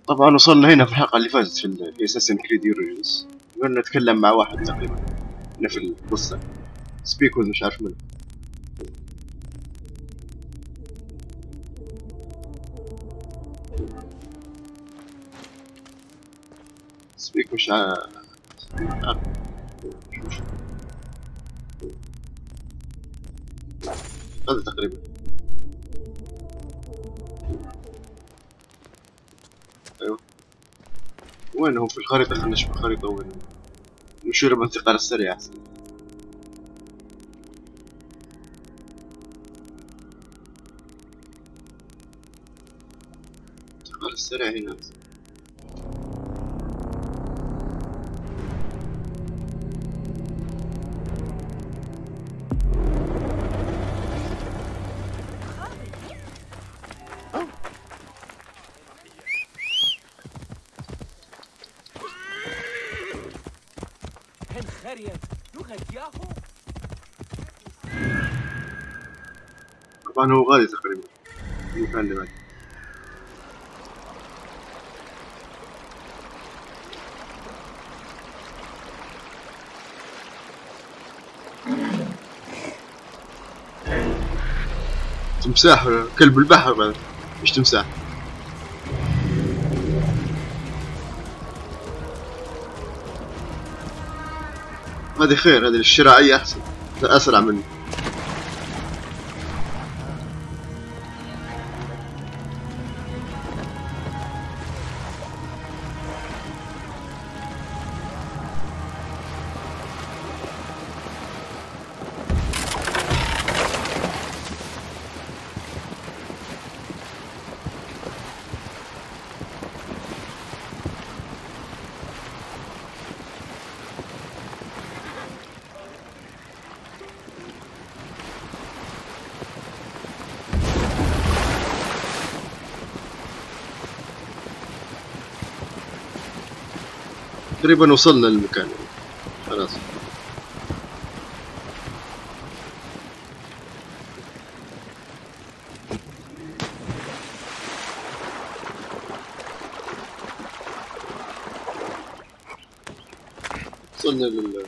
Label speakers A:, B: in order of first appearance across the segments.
A: طبعا وصلنا هنا في الحلقة اللي فاتت في اساسن كريد يوريجنز، قلنا نتكلم مع واحد تقريبا هنا في القصة سبيكوز مش عارف منه. سبيك مش عارف هذا تقريبا. ايوه وين هو في الخريطة؟ خلنا نشوف الخريطة وين نشير بالانتقال السريع احسن. الانتقال السريع هنا طبعا هو غالي تقريبا المكان اللي بعده. تمساح كلب البحر بعد مش تمساح. هذه خير، هذه الشراعية أحسن، أسرع مني. تقريبا وصلنا للمكان خلاص. وصلنا لل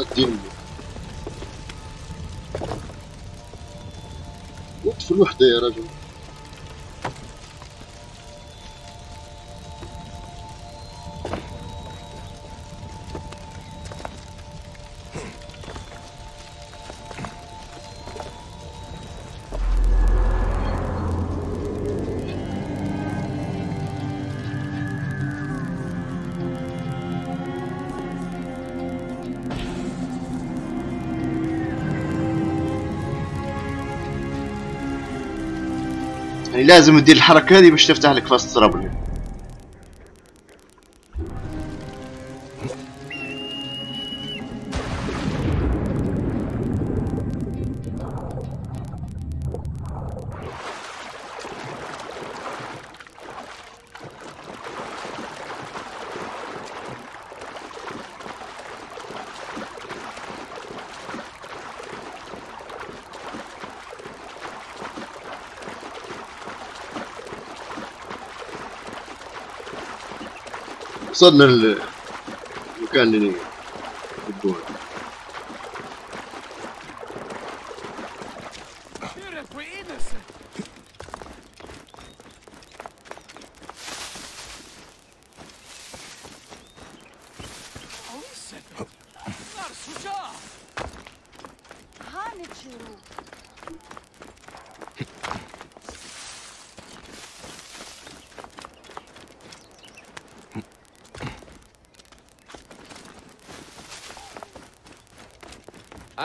A: الدين. وقف الوحدة يا رجل. يعني لازم تدير الحركة هذه باش تفتح لك فاست ترابل. وصلنا للمكان اللي يبغون.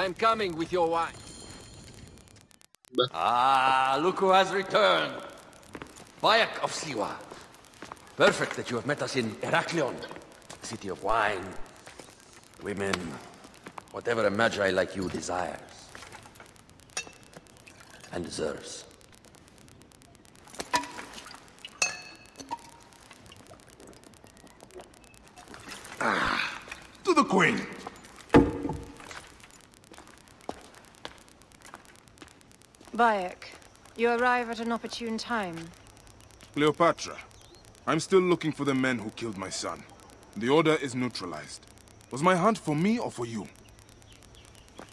B: I'm coming with your wife. Ah, look who has returned. Bayek of Siwa. Perfect that you have met us in Heraklion, city of wine, women, whatever a magi like you desires and deserves.
C: the Queen!
D: Bayek, you arrive at an opportune time.
C: Cleopatra, I'm still looking for the men who killed my son. The Order is neutralized. Was my hunt for me or for you?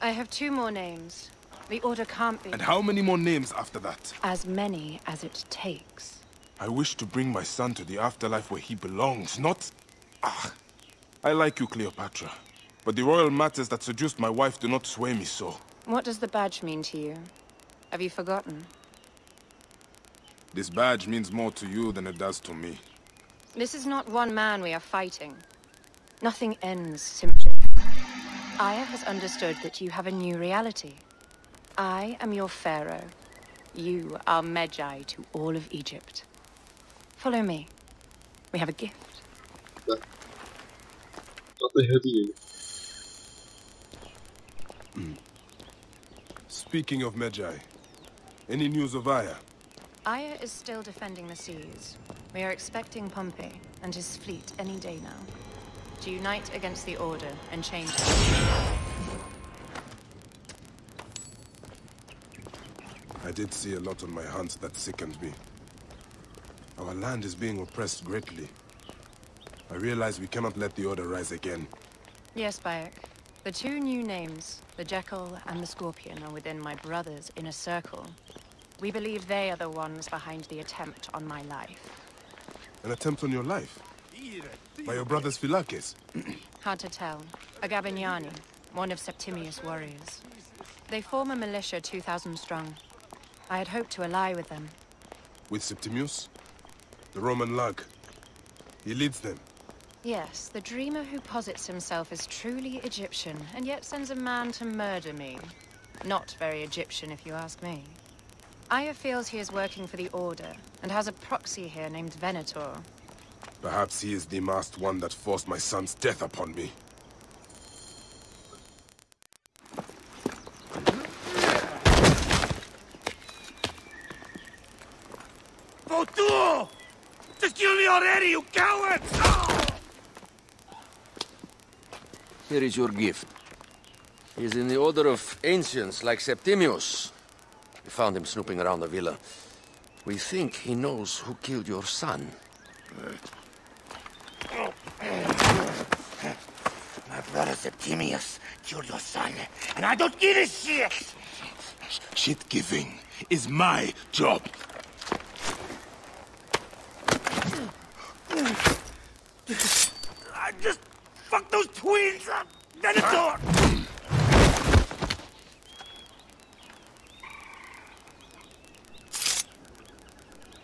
D: I have 2 more names. The Order can't be...
C: And how many more names after that?
D: As many as it takes.
C: I wish to bring my son to the afterlife where he belongs, not... Ah. I like you, Cleopatra. But the royal matters that seduced my wife do not sway me so.
D: What does the badge mean to you? Have you forgotten?
C: This badge means more to you than it does to me.
D: This is not one man we are fighting. Nothing ends simply. Aya has understood that you have a new reality. I am your pharaoh. You are Medjay to all of Egypt. Follow me. We have a gift.
C: Speaking of Medjay, any news of Aya?
D: Aya is still defending the seas. We are expecting Pompey and his fleet any day now. To unite against the Order and change everything.
C: I did see a lot on my hunt that sickened me. Our land is being oppressed greatly. I realize we cannot let the Order rise again.
D: Yes, Bayek. The 2 new names, the Jekyll and the Scorpion, are within my brother's inner circle. We believe they are the ones behind the attempt on my life.
C: An attempt on your life? By your brother's Philakes?
D: Hard to tell. A Gabignani, one of Septimius' warriors. They form a militia 2,000 strong. I had hoped to ally with them.
C: With Septimius? The Roman lug? He leads them?
D: Yes, the dreamer who posits himself as truly Egyptian, and yet sends a man to murder me. Not very Egyptian, if you ask me. Aya feels he is working for the Order, and has a proxy here named Venator.
C: Perhaps he is the masked one that forced my son's death upon me.
B: Votuo! Just kill me already, you cowards! Oh! Here is your gift. He is in the order of ancients like Septimius. We found him snooping around the villa. We think he knows who killed your son. My brother Septimius killed your son, and I don't give a shit!
C: Shit-giving is my job.
B: I just fucked those twins up! Venator!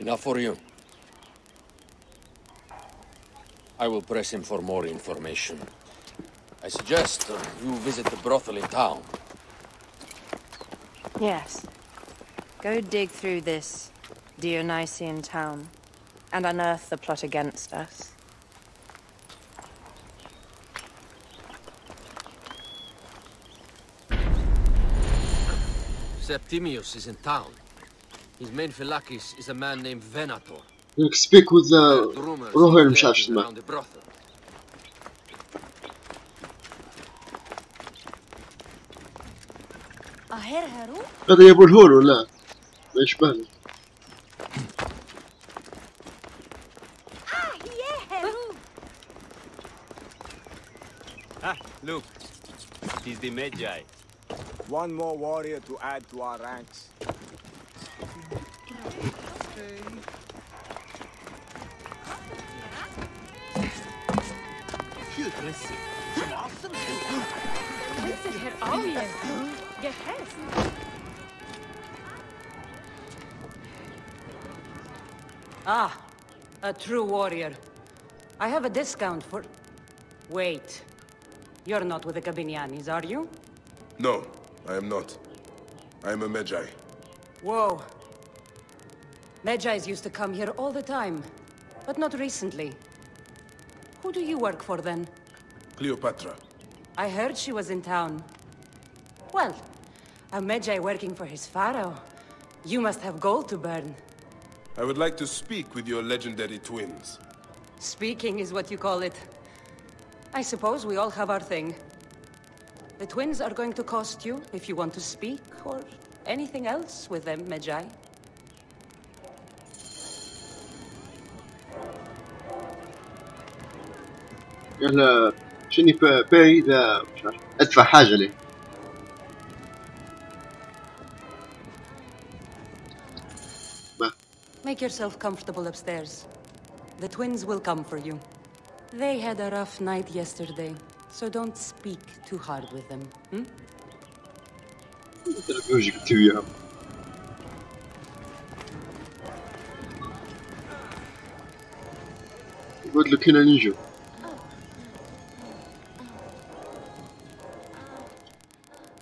B: Enough for you. I will press him for more information. I suggest you visit the brothel in town.
D: Yes. Go dig through this Dionysian town, and unearth the plot against us.
B: Septimius is in town. His main Philakes is a man named Venator.
A: You speak with the روحي مش عارف اسمه.
B: Around the brothel.
A: هذا يبو الهول ولا؟ ما يشبهني.
E: Look, it is the Medjay. One more warrior to add to our ranks.
F: Ah, a true warrior. I have a discount for... Wait. You're not with the Gabinianis, are you?
C: No, I am not. I am a Medjay.
F: Whoa. Medjays used to come here all the time, but not recently. Who do you work for, then?
C: Cleopatra.
F: I heard she was in town. Well, a Medjay working for his pharaoh. You must have gold to burn.
C: I would like to speak with your legendary twins.
F: Speaking is what you call it. I suppose we all have our thing. The twins are going to cost you if you want to speak or anything else with them, Medjay.
A: قال شني باي اذا مش عارف ادفع حاجه ليه.
F: Make yourself comfortable upstairs. The twins will come for you. They had a rough night yesterday, so don't speak too hard with them, hmm?
A: بيوجيك انت وياهم. يقول لك هنا نيجو.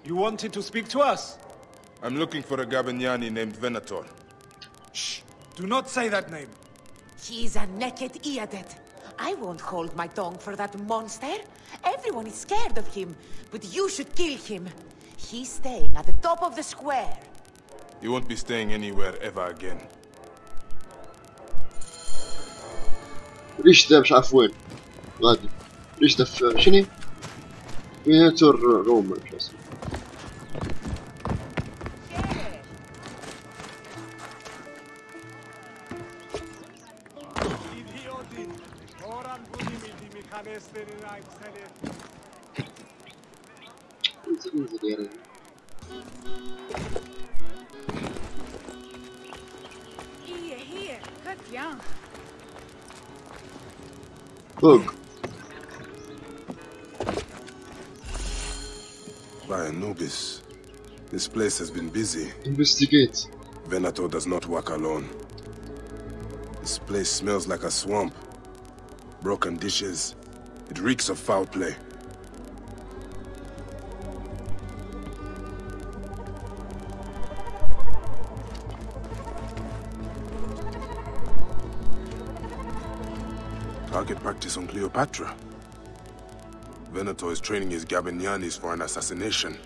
E: You wanted to speak to us?
C: I'm looking for a Gabignani named Venator.
E: Shh! Do not say that name.
G: He's a naked idiot. I won't hold my tongue for that monster. Everyone is scared of him, but you should kill him. He's staying at the top of the square.
C: He won't be staying anywhere ever again.
A: ريش ده مش عارف وين غادي. ريش ده في شنو؟ فيناتور روما مش اسمه. انزل يا رجل. فوق.
C: By Anubis, this place has been busy.
A: Investigate.
C: Venator does not work alone. This place smells like a swamp. Broken dishes. It reeks of foul play. Target practice on Cleopatra. Venator is training his Gabignanis for an assassination.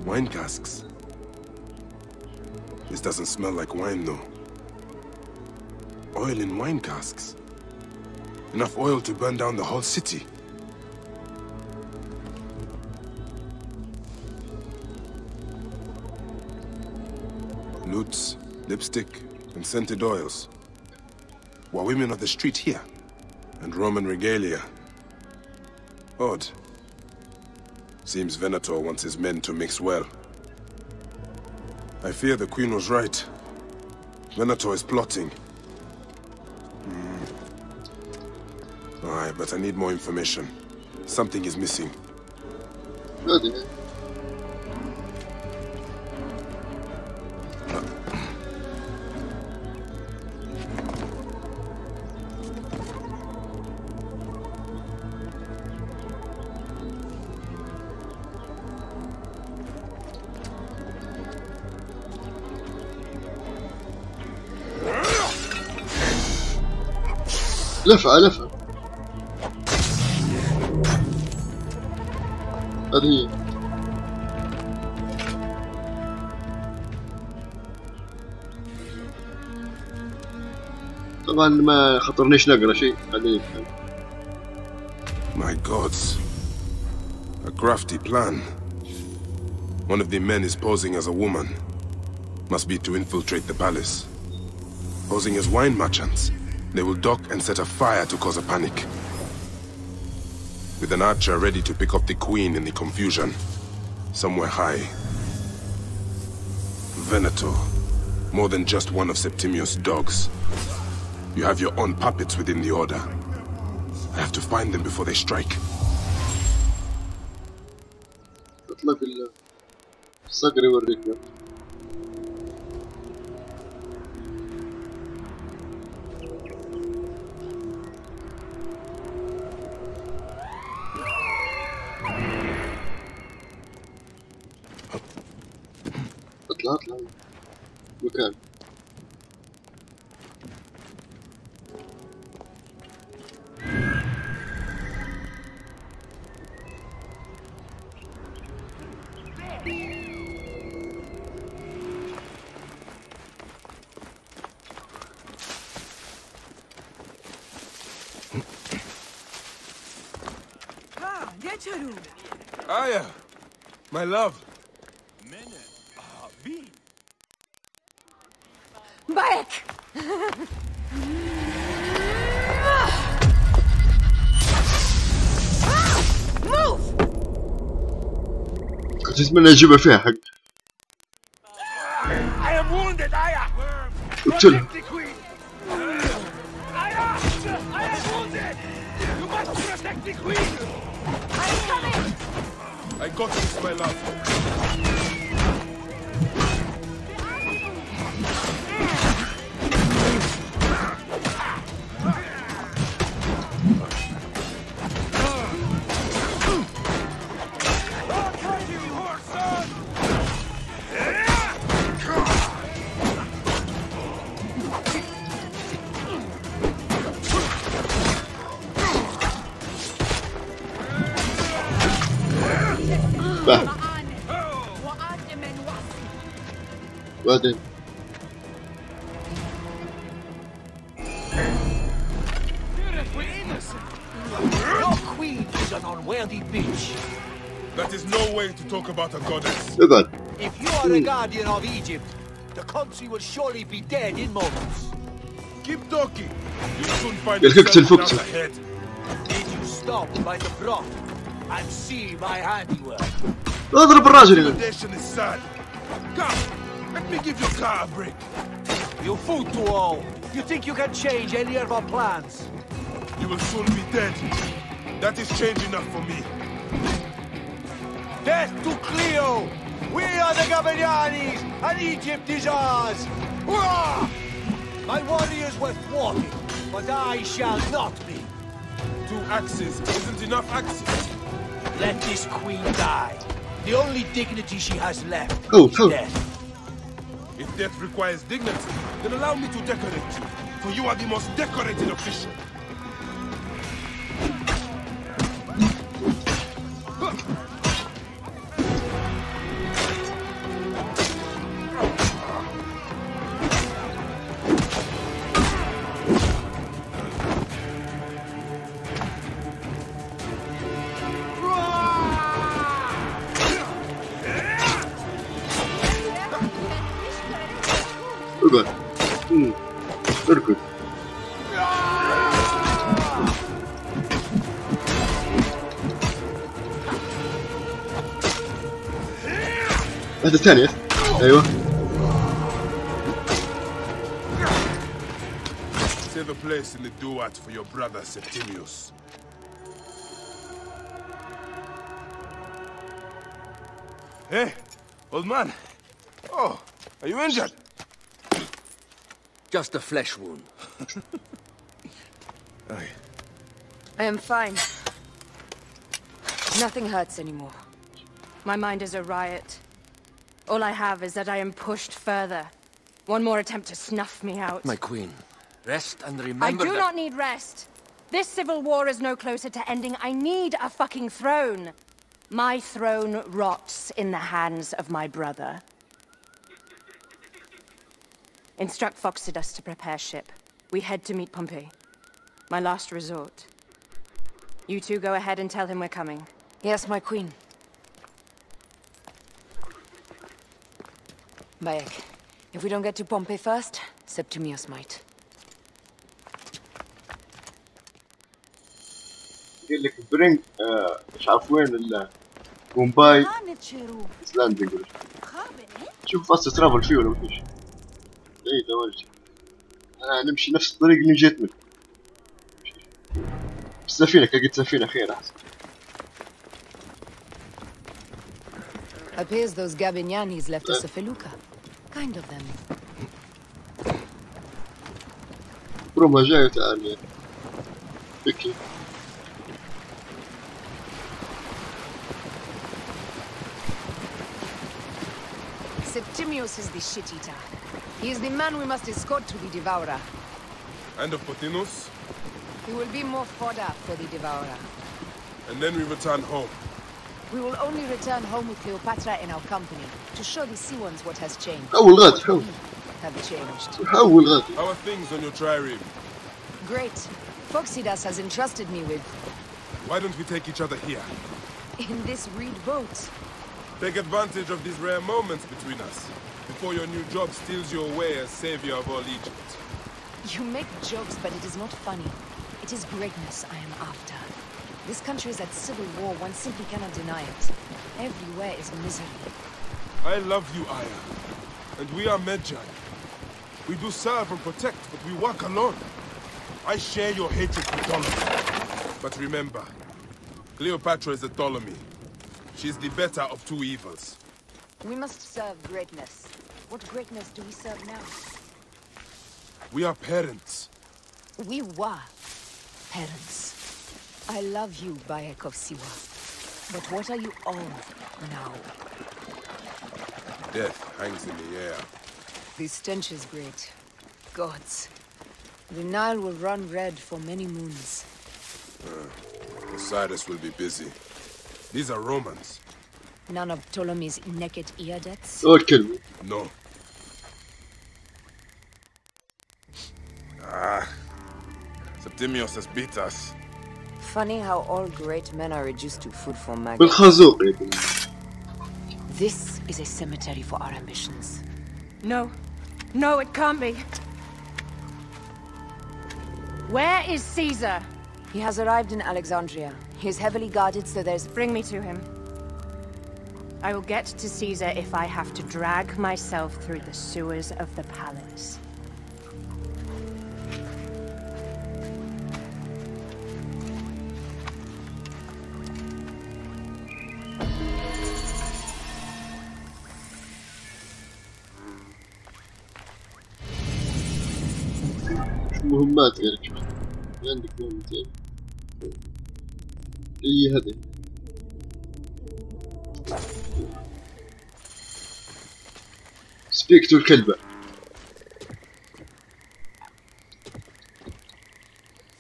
C: Wine casks. This doesn't smell like wine, though. Oil in wine casks. Enough oil to burn down the whole city. Lutes, lipstick, and scented oils. Were women of the street here? And Roman regalia. Odd. Seems Venator wants his men to mix well. I fear the Queen was right. Venator is plotting. Aye, but I need more information. Something is missing.
A: لفعة لفعة. هذه هي. طبعا ما خطرنيش نقرا شيء.
C: My gods. A crafty plan. One of the men is posing as a woman. Must be to infiltrate the palace. Posing as wine merchants. They will dock and set a fire to cause a panic. With an archer ready to pick up the queen in the confusion. Somewhere high. Venator. More than just one of Septimius' dogs. You have your own puppets within the order. I have to find them before they strike.
A: اطلع في الصقر يوريك. اطلع مكان.
C: Aya, my love.
F: Back! Move!
A: كنت اتمنى اجيبها فيها حق.
E: I am wounded, Aya.
A: قتلها.
E: Protect the queen. Aya, I am wounded. You must protect the queen.
F: I'm coming!
C: I got this, my love.
A: بعدين
B: Your queen is an unworthy bitch.
C: That is no way to talk about a goddess.
A: اقعد.
B: If you are a guardian of Egypt, the country will surely be dead in moments.
C: Keep talking. You'll soon find
A: يلكك
C: yourself
A: الفكسة.
C: without a head.
B: Did you stop by the broth and see my handiwork?
A: اضرب الراجل.
C: Nation is sad. Come, let me give your car a break.
B: You fool to all. You think you can change any of our plans?
C: You will soon be dead. That is change enough for me.
B: Death to Cleo! We are the Gabianis, and Egypt is ours! Hurrah! My warriors were thwarted, but I shall not be.
C: 2 axes isn't enough axes.
B: Let this queen die. The only dignity she has left is death.
C: If death requires dignity, then allow me to decorate you, for you are the most decorated official.
A: اقعد. اركض. هذا الثانية. ايوه.
C: Save a place in the duat for your brother Septimius. Hey, old man. Oh, are you injured?
B: Just a flesh wound.
F: I am fine. Nothing hurts anymore. My mind is a riot. All I have is that I am pushed further. One more attempt to snuff me out.
B: My queen, rest and remember
F: I do
B: that...
F: not need rest. This civil war is no closer to ending. I need a fucking throne. My throne rots in the hands of my brother. Instruct Foxidus to prepare ship. We head to meet Pompey. My last resort. You two go ahead and tell him we're coming.
D: Yes, my queen. Bayek, if we don't get to Pompey first, Septimius might.
A: قال لك برينج مش عارف وين مومباي لاندنج. شوف فاست ترافل فيه ولا مفيش. اي دواجي. نمشي نفس الطريق اللي جيت منه. السفينة لقيت سفينة خير احسن.
D: Appears those Gabinianis left us a felucca. Kind of them.
A: روما جاي تعال بكي.
D: Septimius is the shit-eater. He is the man we must escort to the Devourer.
C: And of Pothinus?
D: He will be more fodder for the Devourer.
C: And then we return home.
D: We will only return home with Cleopatra in our company, to show the Sea Ones what has changed.
A: أول غاد حول.
D: Have changed.
A: أول غاد.
C: How are things on your trireme?
D: Great. Foxidas has entrusted me with.
C: Why don't we take each other here?
D: In this reed boat.
C: Take advantage of these rare moments between us, before your new job steals you away as savior of all Egypt.
D: You make jokes, but it is not funny. It is greatness I am after. This country is at civil war, one simply cannot deny it. Everywhere is misery.
C: I love you, Aya. And we are Medjay. We do serve and protect, but we work alone. I share your hatred for Ptolemy. But remember, Cleopatra is a Ptolemy. She's the better of two evils.
D: We must serve greatness. What greatness do we serve now?
C: We are parents.
D: We were parents. I love you, Bayek of Siwa. But what are you all now?
C: Death hangs in the air.
D: The stench is great. Gods. The Nile will run red for many moons.
C: Osiris will be busy. These are Romans.
D: None of Ptolemy's naked eardets?
C: No. Septimius has beat us.
D: Funny how all great men are reduced to food for maggots.
A: بالخازوق يا ابني.
D: This is a cemetery for our ambitions.
H: No. No, it can't be. Where is Caesar?
D: He has arrived in Alexandria. He is heavily guarded, so there's...
H: Bring me to him. I will get to Caesar if I have to drag myself through the sewers of the palace.
A: مهمات غيرك شوف عندك مهمتين اي هدف سبيك تو الكلبة.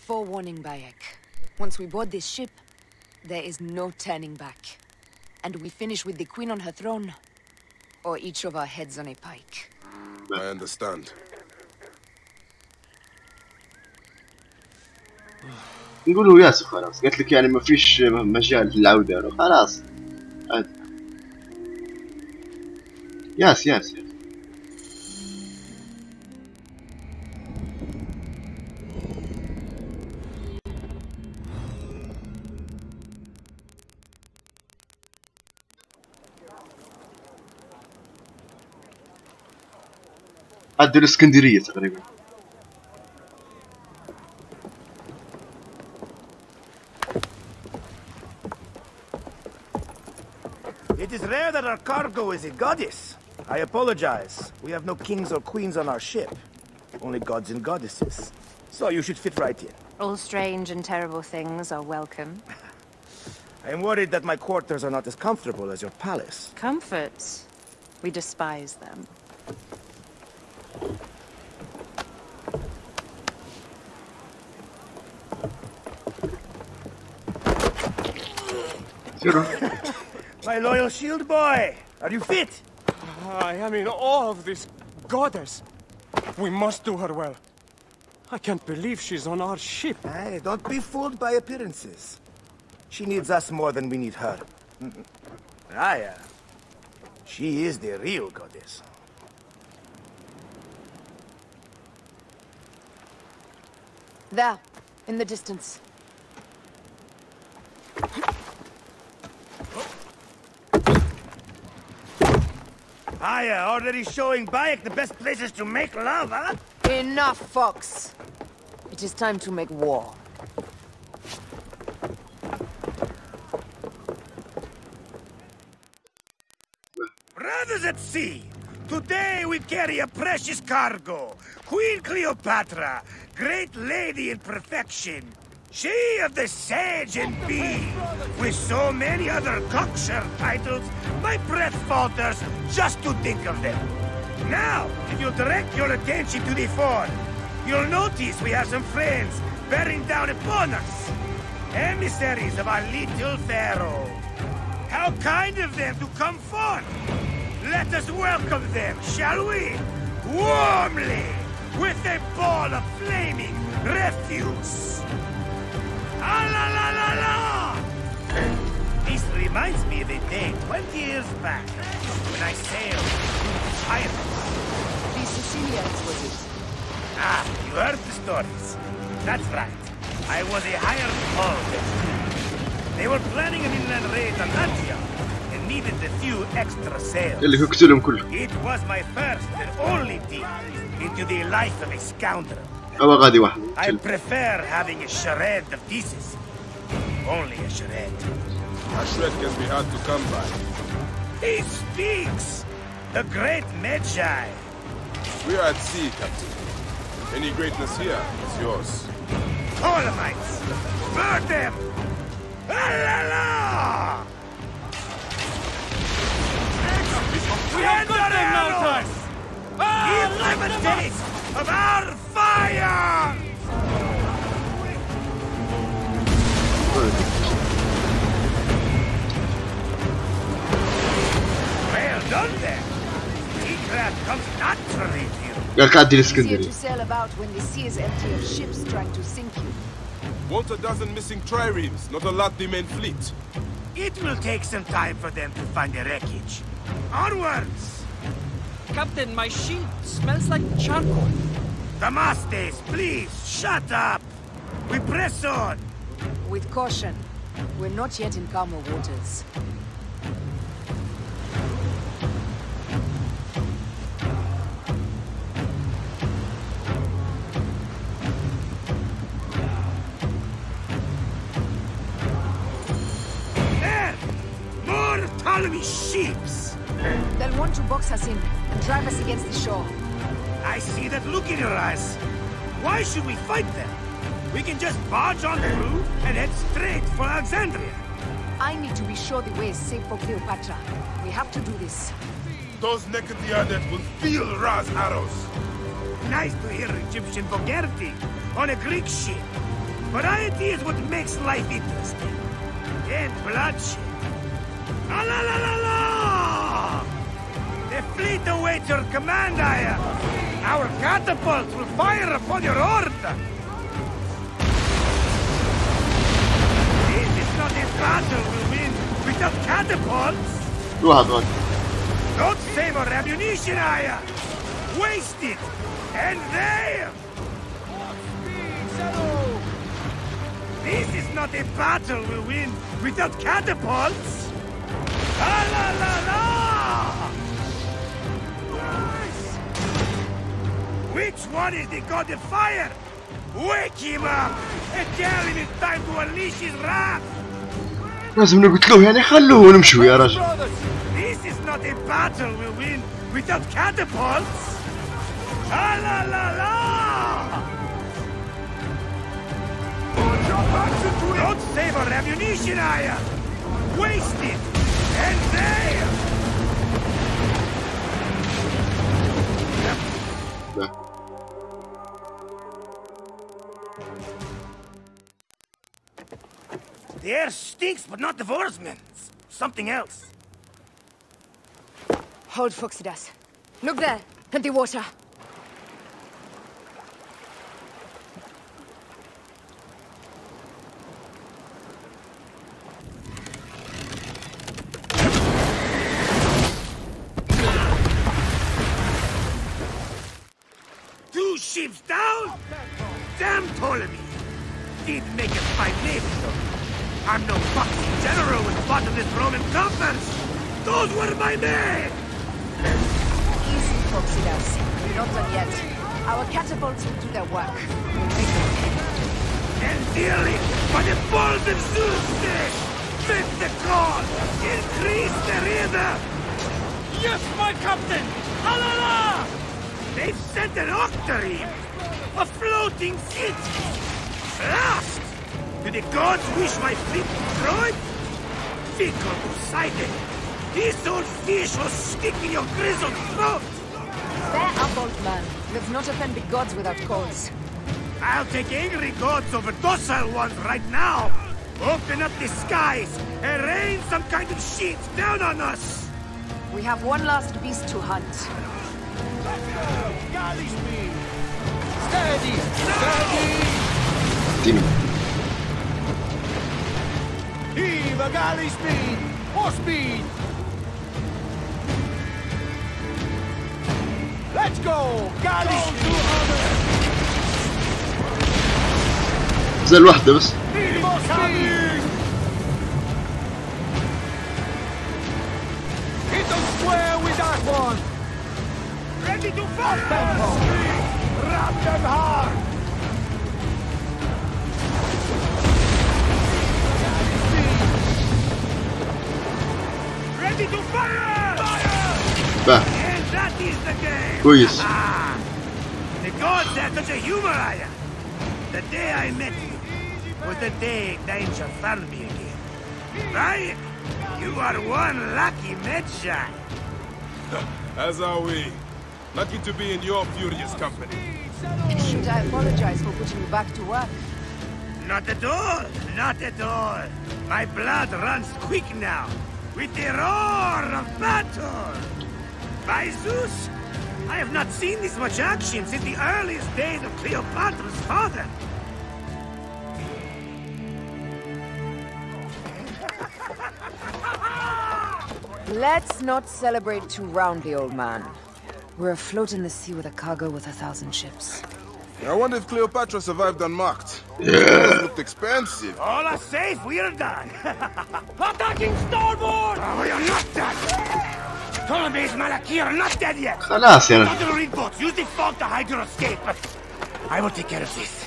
D: Forewarning, Bayek. Once we board this ship, there is no turning back. And we finish with the queen on her throne, or each of our heads on a pike.
C: I understand.
A: نقولوا ياسر خلاص قلت لك يعني ما فيش مجال للعودة خلاص عادي. ياس عدوا الاسكندرية تقريبا.
I: It is rare that our cargo is a goddess. I apologize. We have no kings or queens on our ship. Only gods and goddesses. So you should fit right in.
H: All strange and terrible things are welcome.
I: I am worried that my quarters are not as comfortable as your palace.
H: Comforts. We despise them.
I: My loyal shield boy, are you fit?
J: I am in awe of this goddess. We must do her well. I can't believe she's on our ship.
I: Hey, don't be fooled by appearances. She needs us more than we need her. Aya, she is the real goddess.
D: There, in the distance.
I: Aya, already showing Bayek the best places to make love, huh?
D: Enough, Fox. It is time to make war.
I: Brothers at sea, today we carry a precious cargo. Queen Cleopatra, great lady in perfection. She of the sage and bee, with so many other cocksure titles, my breath falters just to think of them. Now, if you direct your attention to the fort, you'll notice we have some friends bearing down upon us. Emissaries of our little pharaoh. How kind of them to come forth! Let us welcome them, shall we? Warmly! with a ball of flaming refuse. Ah la la la la! This reminds me of a day 20 years back when I sailed to China.
G: The Sicilians, was it?
I: Ah, you heard the stories. That's right. I was a hired hull then. They were planning an inland raid on Latvia and needed a few extra sails. It was my first and only dip into the life of a scoundrel. I prefer having a charade of pieces. Only a charade.
C: A shred can be hard to come by.
I: He speaks! The great Magi!
C: We are at sea, Captain. Any greatness here is yours.
I: Ptolemies! Burn them! Ah la la!
J: We have good thing now, time!
I: Give them a taste of our fire! Well done there. Seacraft comes naturally to you.
G: Easier to sail about when the sea is empty of ships trying to sink you.
C: Want a dozen missing triremes, not a lot the main fleet.
I: It will take some time for them to find the wreckage. Onwards!
J: Captain, my sheet smells like charcoal.
I: Damastes, please, shut up! We press on!
G: With caution. We're not yet in calmer waters.
I: There! More Ptolemy ships!
G: They'll want to box us in and drive us against the shore.
I: I see that look in your eyes. Why should we fight them? We can just barge on through and head straight for Alexandria.
G: I need to be sure the way is safe for Cleopatra. We have to do this.
C: Those naked Yadet will feel Ra's arrows.
I: Nice to hear Egyptian vulgarity on a Greek ship. Variety is what makes life interesting. And bloodshed. Ah la la la la! The fleet awaits your command, Aya. Our catapults will fire upon your order. This is not a battle we'll win without catapults. Don't save our ammunition, Aya. Waste it. And there. This is not a battle we'll win without catapults. La la la la! Which one is the god of fire? Wake him up and tell him it's time to unleash his wrath.
A: لازم نقتلوه يعني خلوه ونمشوا يا رجل.
I: This is not a battle we'll win without catapults. La la la la! Don't save our ammunition, Aya! Waste it! And there! The air stinks, but not the horsemen. Something else.
H: Hold Phoxidas. Look there, at the water.
I: Two ships down? Damn Ptolemy! Didn't make us fight Navy, though. I'm no boxing general with bottomless Roman coffers! Those were my men!
G: Easy, Phoxidas. We're not done yet. Our catapults will do their work. We'll make them pay.
I: And dearly, by the balls of Zeus said, fit the call! Increase the river!
J: Yes, my captain! Alala!
I: They've sent an octarine! A floating city! Blast! Do the gods wish my fleet destroyed? Fickle Poseidon! This old fish will stick in your grizzled throat!
G: Bear up, old man. Let's not offend the gods without cause.
I: I'll take angry gods over docile ones right now! Open up the skies and rain some kind of shit down on us!
G: We have one last beast to hunt.
I: Galley speed!
B: Steady! Steady!
A: اديني.
B: Heave a galley speed! More speed! Let's go! Galley speed!
A: زل واحدة بس.
B: More speed! Hit them square with that one!
I: Ready to fight! Tempo! Wrap them hard! Ready to fire! Fire!
A: باه
I: And that is the game!
A: كويس.
I: The gods have such a humor, Aya. The day I met you was the day danger found me again. Right? You are one lucky Medjay.
C: As are we. Lucky to be in your furious company.
H: Should I apologize for putting you back to work?
I: Not at all. Not at all. My blood runs quick now. With the roar of battle. By Zeus, I have not seen this much action since the earliest days of Cleopatra's father.
K: Let's not celebrate too roundly, old man. We're afloat in the sea with a cargo with 1,000 ships.
C: I wonder if Cleopatra survived unmarked. Those looked expensive.
I: All are safe, we are done.
B: Attacking starboard!
I: Oh, we are not done. Ptolemy's Malaki are not dead yet.
A: خلاص يا
I: Not to read books, use the fog to hide your escape, but I will take care of this.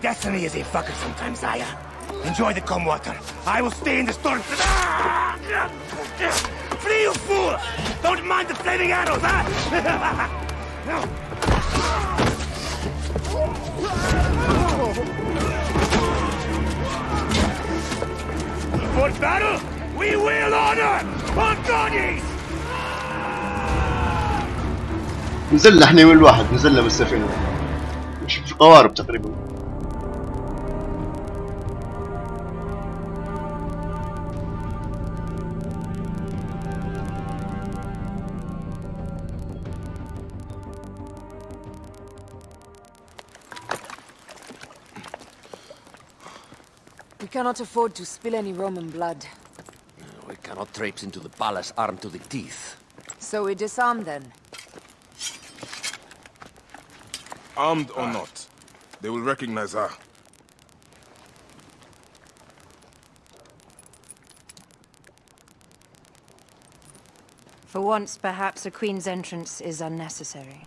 I: Destiny is a fucker sometimes, Aya. Enjoy the calm water. I will stay in the storm. Flee, you fool! Don't mind the flaming arrows, huh? For battle, we will honor our bodies!
A: نزلنا احنا يوم الواحد، نزلنا من السفينة. مش في قوارب تقريبا.
K: We cannot afford to spill any Roman blood.
B: We cannot traipse into the palace armed to the teeth.
K: So we disarm then.
C: Armed or not, they will recognize her.
H: For once, perhaps a queen's entrance is unnecessary.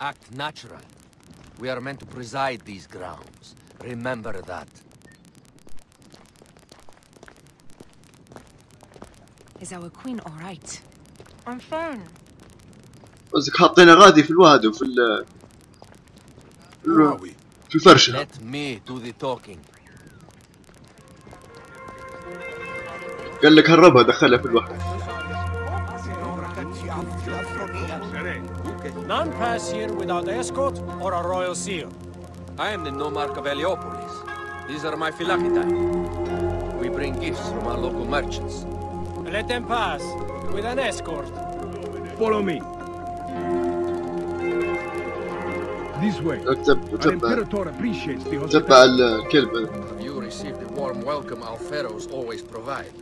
B: Act natural. We are meant to preside these grounds. Remember that.
K: Is our queen all right?
H: I'm fine.
A: قصدك حاطينها غادي في الوهد وفي في الفرشة.
B: Let me do the talking.
A: قال لك هربها دخلها في الوهد.
J: None pass here without escort or a royal seal.
B: I am the nomarch of Heliopolis. These are my phylactery. We bring gifts from our local merchants.
J: Let them pass with an escort.
I: Follow me. This way.
A: تبع
I: appreciates the
A: تبع الكلب.
B: You receive the warm welcome our pharaohs always provide.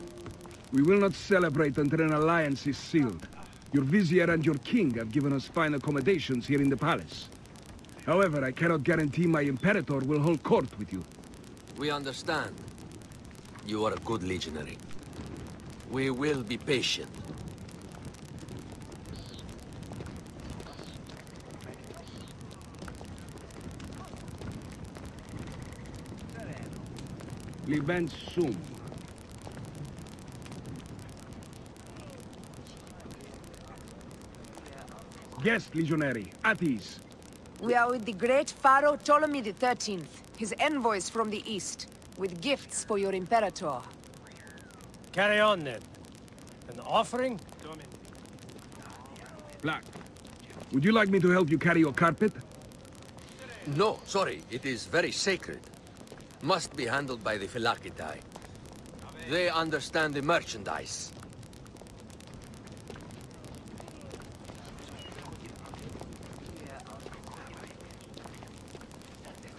L: We will not celebrate until an alliance is sealed. Your vizier and your king have given us fine accommodations here in the palace. However, I cannot guarantee my imperator will hold court with you.
B: We understand. You are a good legionary. We will be patient.
L: Libent sum. Guest legionary, at ease.
K: We are with the great Pharaoh Ptolemy XIII, his envoys from the east, with gifts for your imperator.
J: Carry on then. An offering?
L: Black, would you like me to help you carry your carpet?
B: No, sorry. It is very sacred. Must be handled by the Philakitae. They understand the merchandise.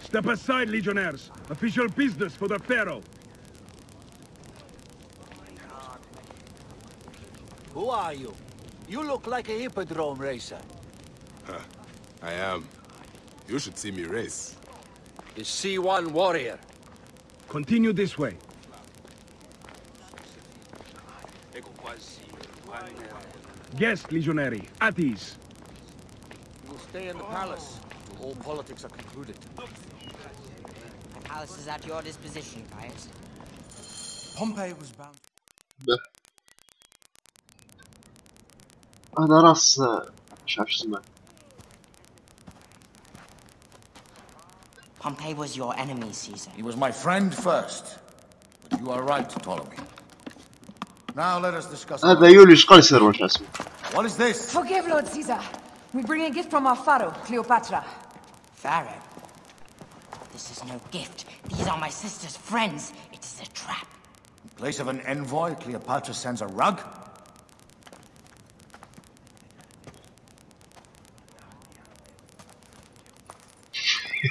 L: Step aside, legionnaires. Official business for the Pharaoh.
M: Who are you? You look like a hippodrome racer.
C: Huh. I am. You should see me race.
B: The C1 warrior.
L: Continue this way. Guest legionary, at ease.
M: You will stay in the palace till all politics are concluded.
N: My palace is at your disposition, Caius.
O: Pompey was bound.
A: هذا راس مش عارف شو اسمه.
N: Pompey was your enemy, Caesar.
M: He was my friend first. But you are right, Ptolemy. Now let us discuss.
A: هذا يوليوس قيصر مش اسمه.
M: What is this?
K: Forgive, Lord Caesar. We bring a gift from our pharaoh, Cleopatra.
N: Pharaoh? This is no gift. These are my sister's friends. It is a trap.
M: In place of an envoy, Cleopatra sends a rug?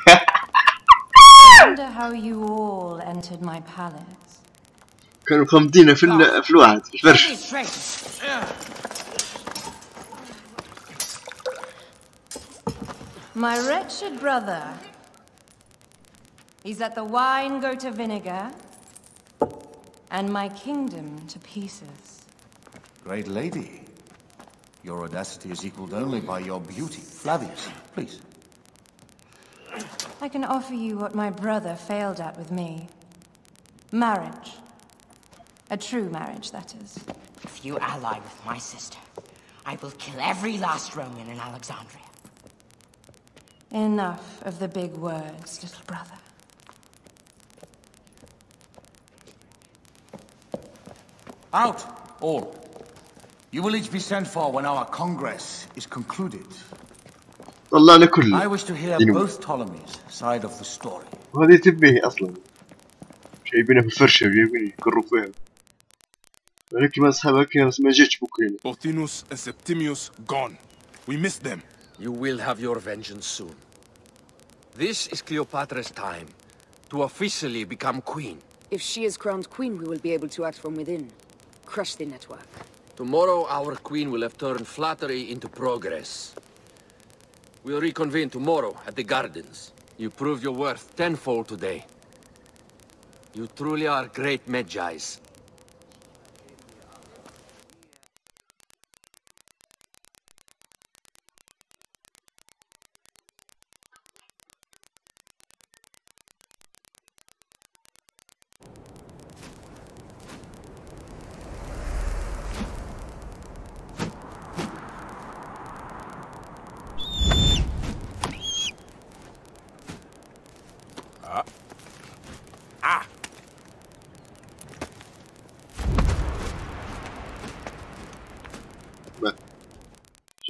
D: I wonder how you all entered my palace.
A: كانوا مخمدين في الواحد في الفرش.
D: My wretched brother. He's let the wine go to vinegar, and my kingdom to pieces.
M: Great lady. Your audacity is equaled only by your beauty. Flavius, please.
D: I can offer you what my brother failed at with me. Marriage. A true marriage, that is.
N: If you ally with my sister, I will kill every last Roman in Alexandria.
D: Enough of the big words, little brother.
M: Out, all. You will each be sent for when our congress is concluded.
A: طلعنا كله.
M: I wish to hear both Ptolemies' side of the story.
A: وهذه تبيه أصلا. جايبينها في الفرشة جايبين يكروا فيها. ولكن ما أصحابها كانوا ما جيتش بوكينا.
C: Pothinus and Septimius gone. We missed them.
B: You will have your vengeance soon. This is Cleopatra's time to officially become queen.
K: If she is crowned queen, we will be able to act from within. Crush the network.
B: Tomorrow, our queen will have turned flattery into progress. We'll reconvene tomorrow at the gardens. You proved your worth tenfold today. You truly are great Magi's.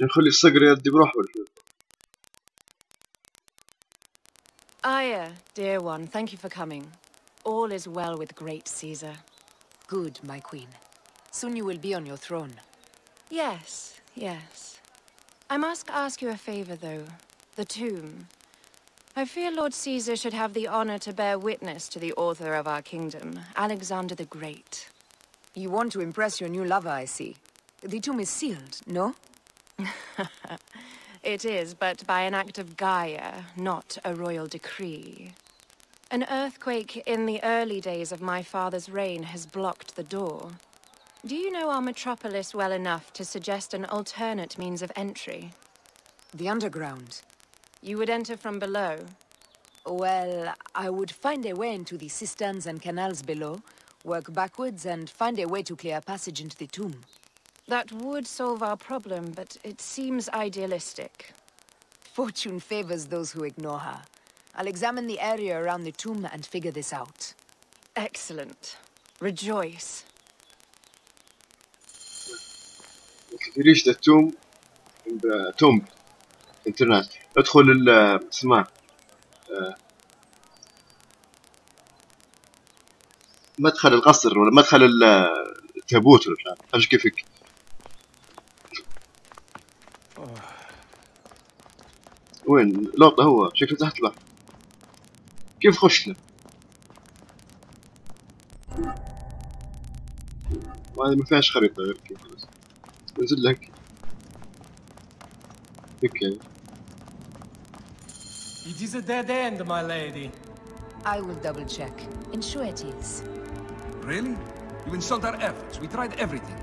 A: نخلي الصقر يدي بروحه ولا شو؟
D: Aya, dear one, thank you for coming. All is well with great Caesar.
K: Good, my queen. Soon you will be on your throne.
D: Yes, yes. I must ask you a favor, though. The tomb. I fear Lord Caesar should have the honor to bear witness to the author of our kingdom, Alexander the Great.
K: You want to impress your new lover, I see. The tomb is sealed, no?
D: It is, but by an act of Gaia, not a royal decree. An earthquake in the early days of my father's reign has blocked the door. Do you know our metropolis well enough to suggest an alternate means of entry?
K: The underground.
D: You would enter from below?
K: Well, I would find a way into the cisterns and canals below, work backwards, and find a way to clear a passage into the tomb.
D: That would solve our problem, but it seems idealistic.
K: Fortune favors those who ignore her. I'll examine the area around the tomb and figure this out.
D: Excellent. Rejoice.
A: If you reach the tomb, in the tomb internet, ادخل اسمه مدخل القصر ولا مدخل التابوت ولا مش عارف حاجة كيفك. وين لوطة؟ هو شكله تحت البحر. كيف خشنا؟ وهذه ما فيهاش خريطة غير كذا بس. ننزل لك هيك يعني.
O: It is a dead end, my lady.
K: I will double check. Ensure it is.
L: Really? You insult our efforts. We tried everything.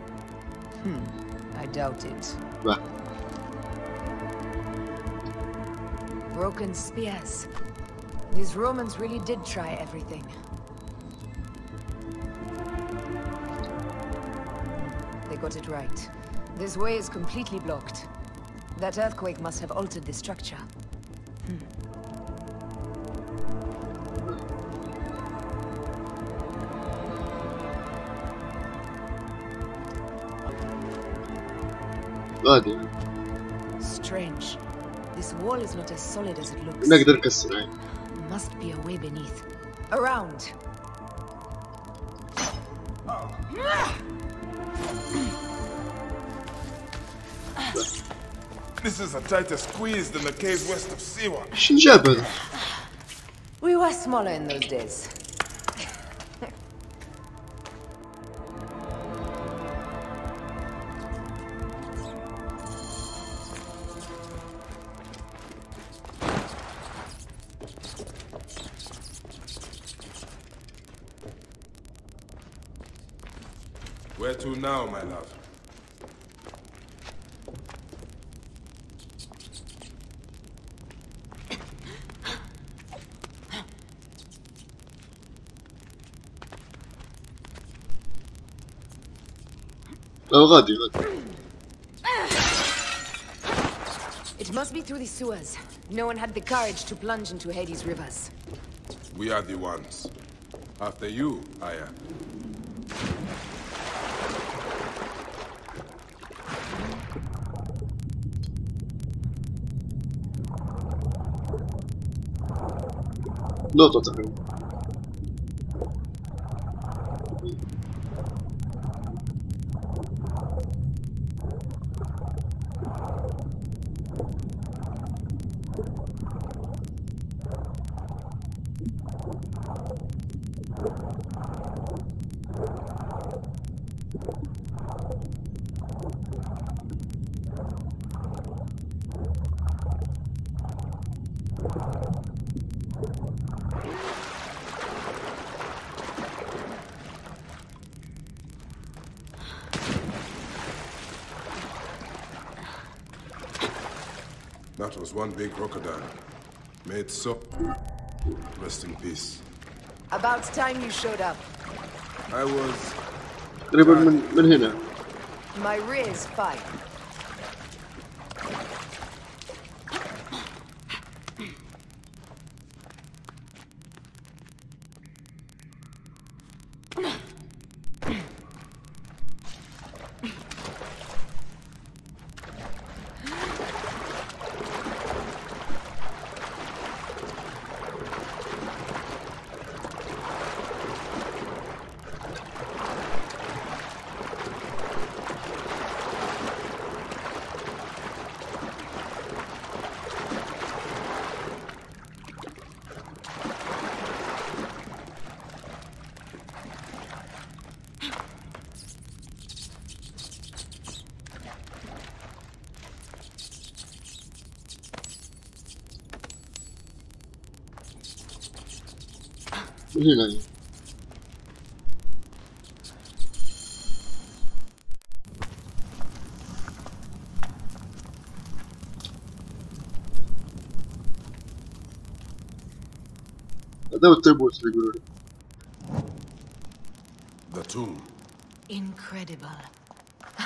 K: I doubt it.
A: Bah.
K: Broken spears. These Romans really did try everything. They got it right. This way is completely blocked. That earthquake must have altered the structure. Strange. This wall is not as solid as it looks.
A: نقدر نكسر.
K: Must be a way beneath. Around.
C: This is a tighter squeeze than the cave west of Siwa.
A: شو جاب هذا؟
K: We were smaller in those days.
C: Where to now, my love?
A: غادي.
K: It must be through the sewers. No one had the courage to plunge into Hades' rivers.
C: We are the ones. After you, Aya.
A: نقطة تقريبا.
C: That was one big crocodile. Made so. Rest in peace.
K: About time you showed up.
C: I was...
A: قريبا من هنا.
K: My rear is fine.
A: من هنا. هذا هو التابوت اللي يقولوا لي.
C: The tomb.
K: Incredible.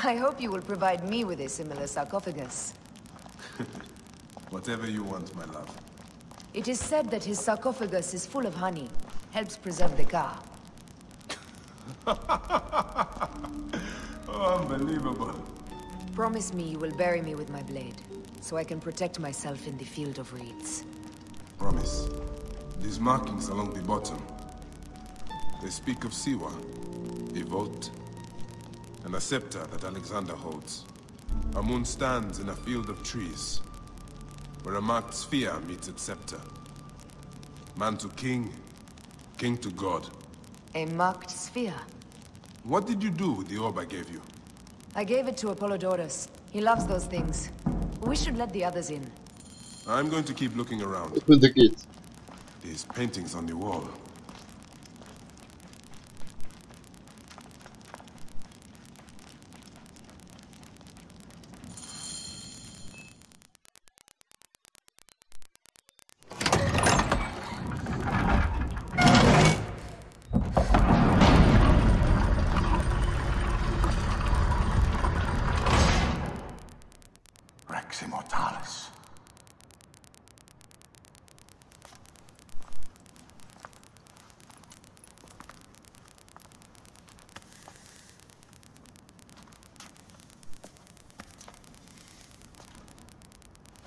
K: I hope you will provide me with a similar sarcophagus.
C: Whatever you want, my love.
K: It is said that his sarcophagus is full of honey, helps preserve the car.
C: Oh, unbelievable.
K: Promise me you will bury me with my blade, so I can protect myself in the field of reeds.
C: Promise. These markings along the bottom, they speak of Siwa, a vault, and a scepter that Alexander holds. A moon stands in a field of trees, where a marked sphere meets its scepter. Man to king, king to god.
K: A marked sphere?
C: What did you do with the orb I gave you?
K: I gave it to Apollodorus. He loves those things. We should let the others in.
C: I'm going to keep looking around.
A: Open the gate.
C: These paintings on the wall.
M: Rex Immortalis.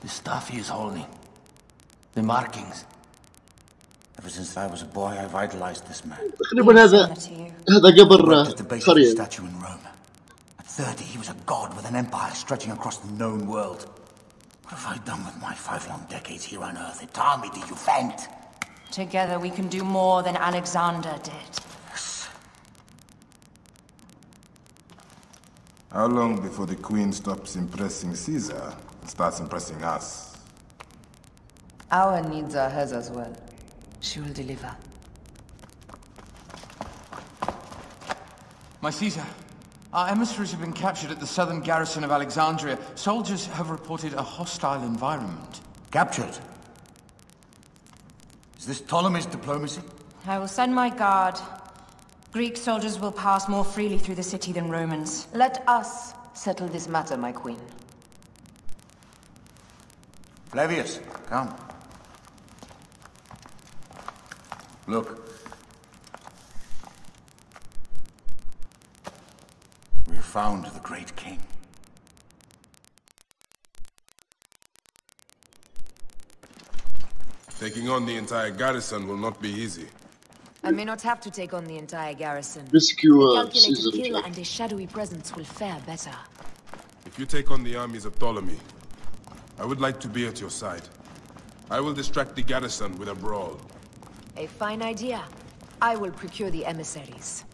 B: The stuff he is holding. The markings.
M: Ever since I was a boy, I've idolized this man.
A: تقريبا هذا قبر
M: At the base of the
A: خريج.
M: statue in Rome. At 30, he was a god with an empire stretching across the known world. What have I done with my 5 long decades here on Earth? It taught me to you faint.
H: Together we can do more than Alexander did.
C: How long before the Queen stops impressing Caesar and starts impressing us?
K: Our needs are hers as well. She will deliver.
P: My Caesar, our emissaries have been captured at the southern garrison of Alexandria. Soldiers have reported a hostile environment.
M: Captured? Is this Ptolemy's diplomacy?
H: I will send my guard. Greek soldiers will pass more freely through the city than Romans.
K: Let us settle this matter, my queen.
M: Flavius, come. Look. We've found the great king.
C: Taking on the entire garrison will not be easy.
K: I may not have to take on the entire garrison.
A: Rescue
K: A calculated
A: Caesar.
K: kill and a shadowy presence will fare better.
C: If you take on the armies of Ptolemy, I would like to be at your side. I will distract the garrison with a brawl.
K: A fine idea. I will procure the emissaries.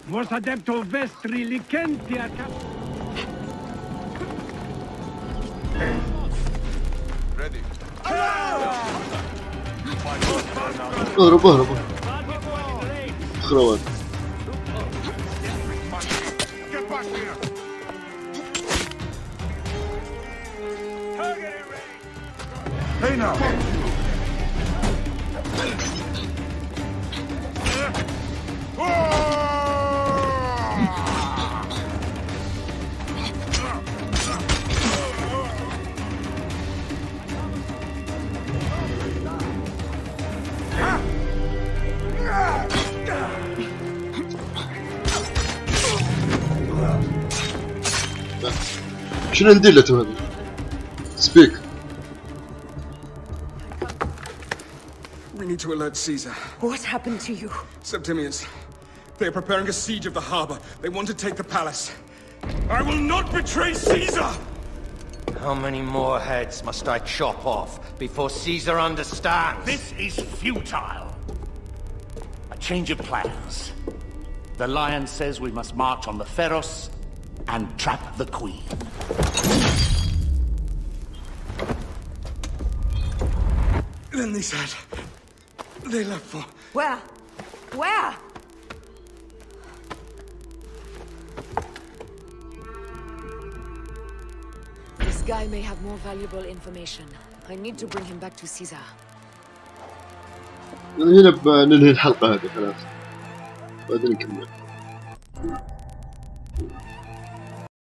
I: Vos adepto vestri licentia
C: Ready.
A: اهرب اهرب. خروان.
I: Get back here! Target it ready!
C: Hey now!
A: شنو نديلته هذا؟ Speak.
J: We need to alert Caesar.
K: What happened to you?
J: Septimius. They are preparing a siege of the harbor. They want to take the palace. I will not betray Caesar!
B: How many more heads must I chop off before Caesar understands?
I: This is futile. A change of plans. The lion says we must march on the Pharos and trap the queen.
J: Then they said... they left for...
K: Where? Where? This guy may have more valuable information. I need to bring him back to Caesar.
A: هنا بننهي الحلقة هذه خلاص. بعدين نكمل.